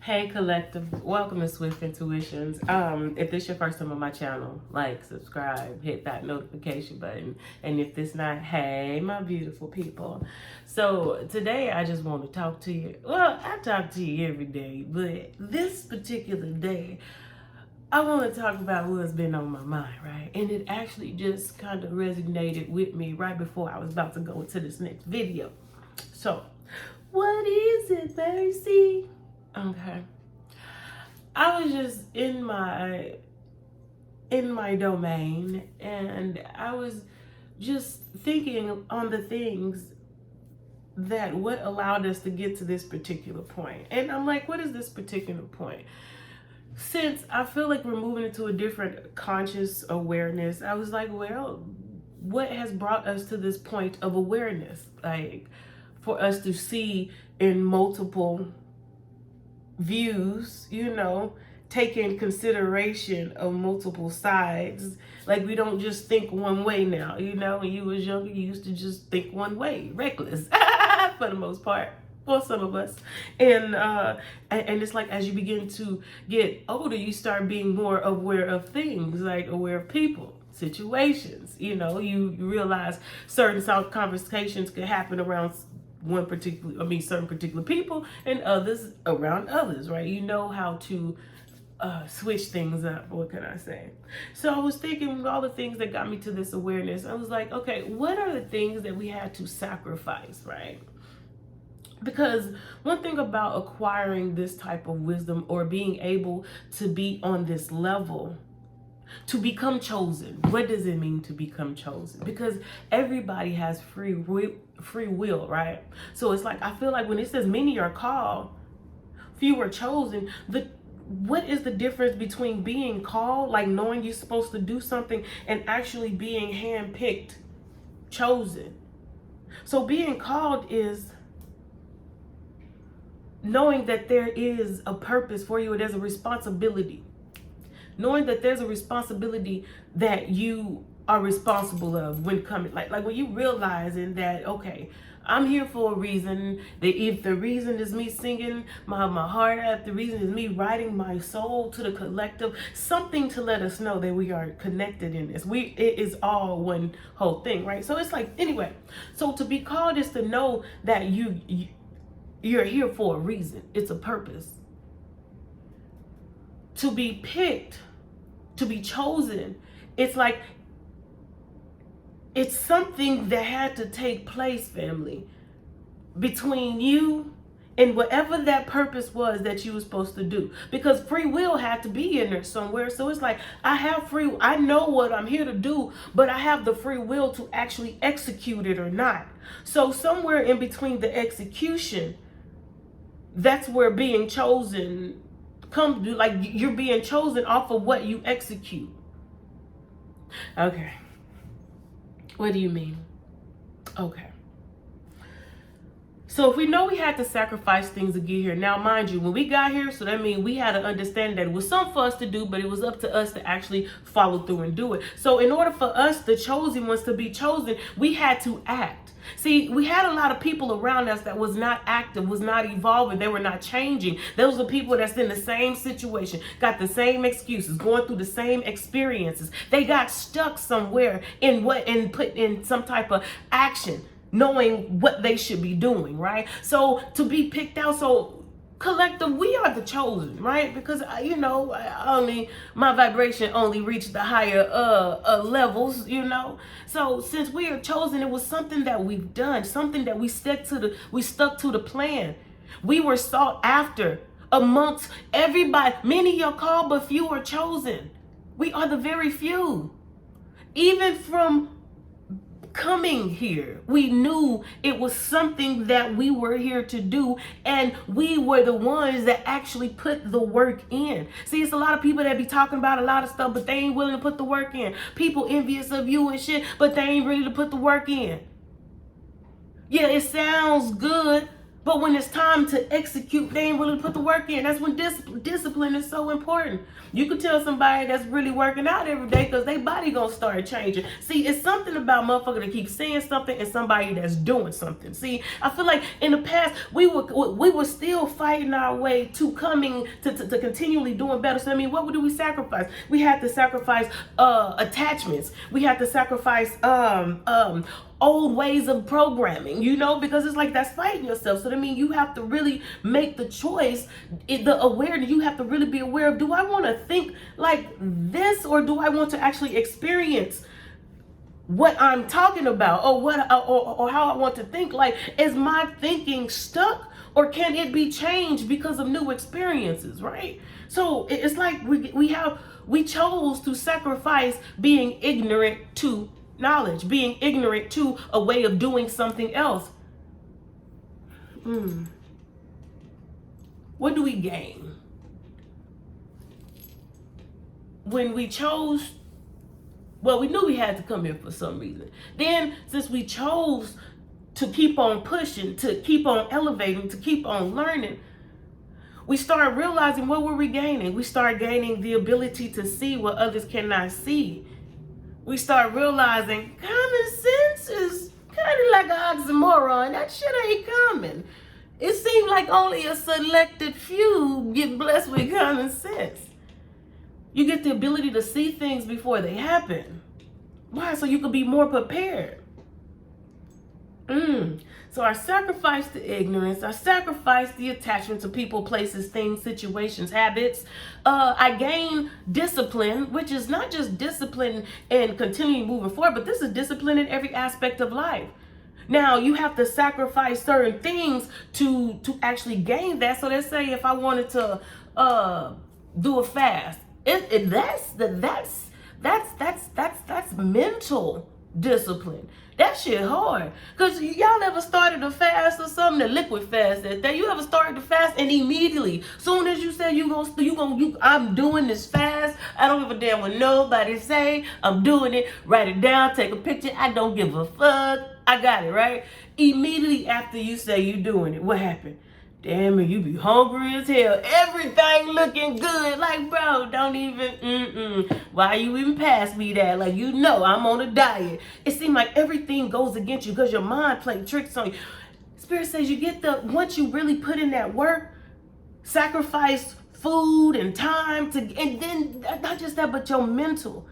Hey collective, welcome to SwiftIntuitions. If this is your first time on my channel, like, subscribe, hit that notification button. And if this not, hey my beautiful people. So today I just want to talk to you. Well, I talk to you every day, but this particular day I want to talk about what's been on my mind, right? And it actually just kind of resonated with me right before I was about to go into this next video. So, what is it, Mercy? Okay. I was just in my domain, and I was just thinking on the things that what allowed us to get to this particular point. And I'm like, what is this particular point? Since I feel like we're moving into a different conscious awareness, I was like, well, what has brought us to this point of awareness? Like, for us to see in multiple views, take in consideration of multiple sides. Like, we don't just think one way now. When you was younger, you used to just think one way, reckless for the most part, for some of us. And it's like, as you begin to get older, you start being more aware of things, like aware of people, situations. You realize certain conversations could happen around certain particular people, and others around others, right? You know how to switch things up. What can I say? So I was thinking all the things that got me to this awareness. I was like, okay, what are the things that we had to sacrifice, right? Because one thing about acquiring this type of wisdom, or being able to be on this level, to become chosen. What does it mean to become chosen? Because everybody has free will, right? So it's like, I feel like when it says many are called, few are chosen, what is the difference between being called, like knowing you're supposed to do something, and actually being handpicked, chosen? So being called is knowing that there is a purpose for you, or there's a responsibility. Knowing that there's a responsibility that you are responsible of when coming, like when you realizing that, okay, I'm here for a reason. That if the reason is me singing my heart out, the reason is me writing my soul to the collective, something to let us know that we are connected in this. It is all one whole thing, right? So it's like, anyway, so to be called is to know that you're here for a reason. It's a purpose. To be picked, to be chosen, it's like, it's something that had to take place, family, between you and whatever that purpose was that you were supposed to do. Because free will had to be in there somewhere. So it's like, I know what I'm here to do, but I have the free will to actually execute it or not. So somewhere in between the execution, that's where being chosen comes to. Like, you're being chosen off of what you execute. Okay. What do you mean? Okay. So if we know we had to sacrifice things to get here, now mind you, when we got here, so that means we had to understand that it was something for us to do, but it was up to us to actually follow through and do it. So in order for us, the chosen ones, to be chosen, we had to act. See, we had a lot of people around us that was not active, was not evolving, they were not changing. Those are people that's in the same situation, got the same excuses, going through the same experiences. They got stuck somewhere and put in some type of action, knowing what they should be doing, right? So to be picked out, so collective, we are the chosen, right? Because my vibration only reached the higher levels, So since we are chosen, it was something that we've done, something that we stuck to the plan. We were sought after amongst everybody. Many are called, but few are chosen. We are the very few. Even from coming here, we knew it was something that we were here to do, and we were the ones that actually put the work in. See, it's a lot of people that be talking about a lot of stuff, but they ain't willing to put the work in. People envious of you and shit, but they ain't ready to put the work in. Yeah, it sounds good, But when it's time to execute, they ain't really put the work in. That's when discipline is so important. You could tell somebody that's really working out every day because their body gonna start changing. See, it's something about motherfucker that keep saying something and somebody that's doing something. See, I feel like in the past we were still fighting our way to coming to continually doing better. So I mean, what do we sacrifice? We had to sacrifice attachments. We had to sacrifice old ways of programming, because it's like that's fighting yourself. So I mean, you have to really make the choice, the awareness. You have to really be aware of, do I want to think like this, or do I want to actually experience what I'm talking about, or or how I want to think? Like, is my thinking stuck, or can it be changed because of new experiences, right? So it's like we chose to sacrifice being ignorant to knowledge, being ignorant to a way of doing something else. What do we gain when we chose? Well, we knew we had to come here for some reason. Then, since we chose to keep on pushing, to keep on elevating, to keep on learning, we start realizing, what were we gaining? We start gaining the ability to see what others cannot see. We start realizing common sense is kind of like an oxymoron. That shit ain't common. It seems like only a selected few get blessed with common sense. You get the ability to see things before they happen. Why? So you can be more prepared. So I sacrificed the ignorance. I sacrificed the attachment to people, places, things, situations, habits. I gained discipline, which is not just discipline and continuing moving forward, but this is discipline in every aspect of life. Now, you have to sacrifice certain things to actually gain that. So let's say if I wanted to do a fast, that's mental discipline. That shit hard. Cause y'all ever started a fast or something, a liquid fast that day? You ever started the fast and immediately, soon as you say I'm doing this fast, I don't give a damn what nobody say, I'm doing it, write it down, take a picture, I don't give a fuck, I got it, right? Immediately after you say you doing it, what happened? Damn it, you be hungry as hell. Everything looking good. Like, bro, don't even, why you even pass me that? Like, I'm on a diet. It seems like everything goes against you because your mind playing tricks on you. Spirit says once you really put in that work, sacrifice food and time and then not just that, but your mental.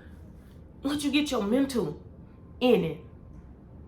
Once you get your mental in it.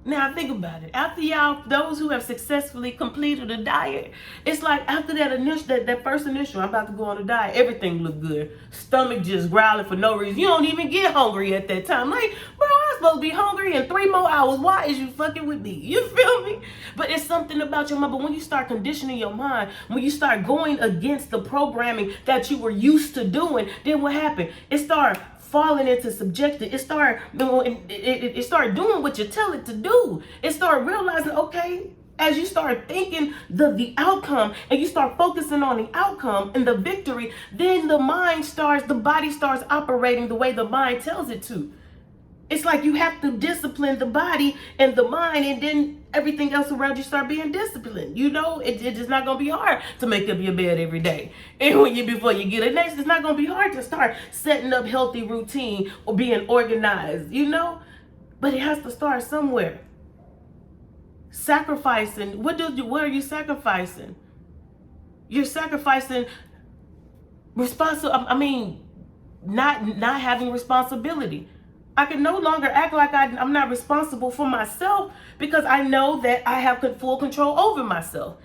Now think about it. After those who have successfully completed a diet, it's like after that first initial, I'm about to go on a diet, everything look good. Stomach just growling for no reason. You don't even get hungry at that time. Like, bro, I'm supposed to be hungry in 3 more hours. Why is you fucking with me? You feel me? But it's something about your mind. But when you start conditioning your mind, when you start going against the programming that you were used to doing, then what happened? It started falling into subjective. It started doing what you tell it to do. It started realizing, okay, as you start thinking the outcome and you start focusing on the outcome and the victory, then the body starts operating the way the mind tells it to. It's like you have to discipline the body and the mind, and then everything else around you start being disciplined. It's not going to be hard to make up your bed every day. And before you get it next, it's not going to be hard to start setting up healthy routine or being organized, But it has to start somewhere. Sacrificing. What are you sacrificing? You're sacrificing not having responsibility. I can no longer act like I'm not responsible for myself because I know that I have full control over myself.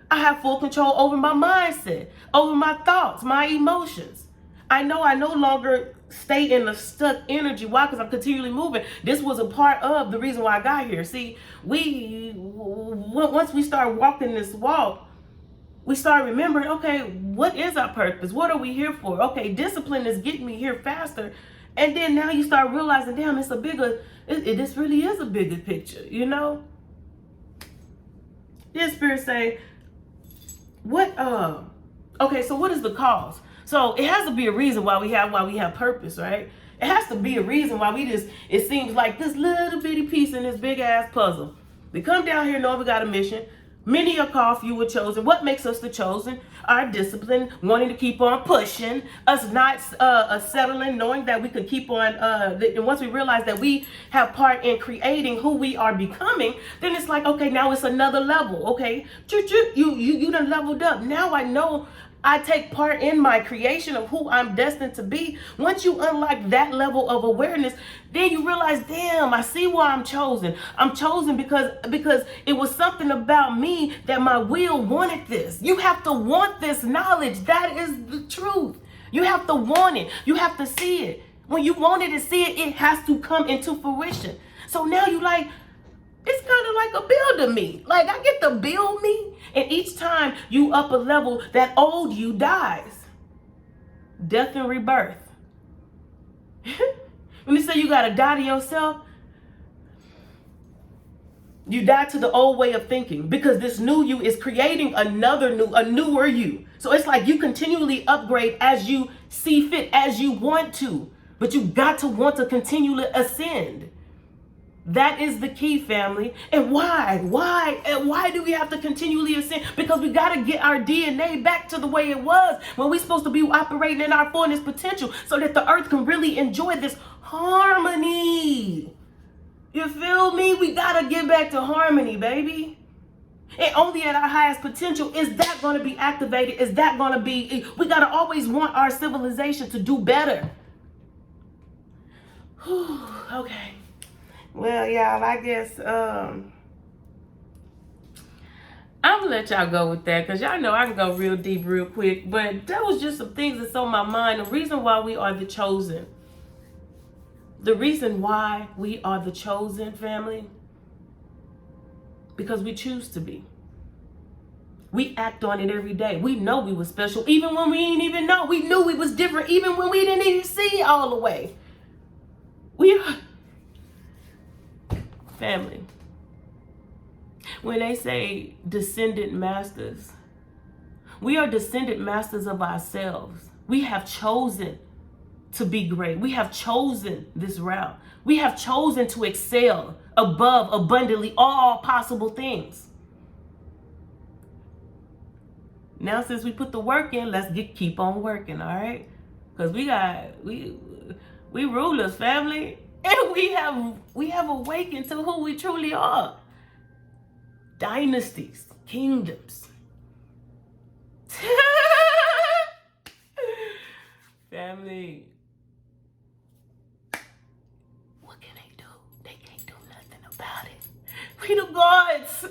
I have full control over my mindset, over my thoughts, my emotions. I know I no longer stay in a stuck energy. Why? Because I'm continually moving. This was a part of the reason why I got here. See, once we start walking this walk, we start remembering, okay, what is our purpose? What are we here for? Okay, discipline is getting me here faster. And then now you start realizing, damn, this really is a bigger picture, This spirit say, okay, so what is the cause? So it has to be a reason why we have purpose, right? It has to be a reason why it seems like this little bitty piece in this big ass puzzle. We come down here knowing we got a mission. Many are called, few were chosen. What makes us the chosen? Our discipline, wanting to keep on pushing, us not settling, knowing that we can keep on. And once we realize that we have part in creating who we are becoming, then it's like, okay, now it's another level. Okay, you done leveled up. Now I know I take part in my creation of who I'm destined to be. Once you unlock that level of awareness, then you realize, damn, I see why I'm chosen. I'm chosen because it was something about me that my will wanted this. You have to want this knowledge. That is the truth. You have to want it. You have to see it. When you wanted to see it, it has to come into fruition. So now you like, it's kind of like a build of me. Like I get to build me. And each time you up a level, that old you dies. Death and rebirth. When you say you got to die to yourself, you die to the old way of thinking because this new you is creating a newer you. So it's like you continually upgrade as you see fit, as you want to. But you got to want to continually ascend. That is the key, family. And why? Why do we have to continually ascend? Because we got to get our DNA back to the way it was when we're supposed to be operating in our fullness potential so that the earth can really enjoy this harmony. You feel me? We got to get back to harmony, baby. And only at our highest potential is that going to be activated. Is that going to be, we got to always want our civilization to do better. Whew, okay. Well, y'all, I guess I'm gonna let y'all go with that because y'all know I can go real deep real quick. But that was just some things that's on my mind. The reason why we are the chosen. The reason why we are the chosen, family, because we choose to be. We act on it every day. We know we were special even when we didn't even know. We knew we was different even when we didn't even see all the way. We are family. When they say descendant masters, we are descendant masters of ourselves. We have chosen to be great. We have chosen this route. We have chosen to excel above abundantly all possible things. Now, since we put the work in, let's keep on working, all right? Because we rulers, family. And we have awakened to who we truly are. Dynasties, kingdoms. Family. What can they do? They can't do nothing about it. We the gods.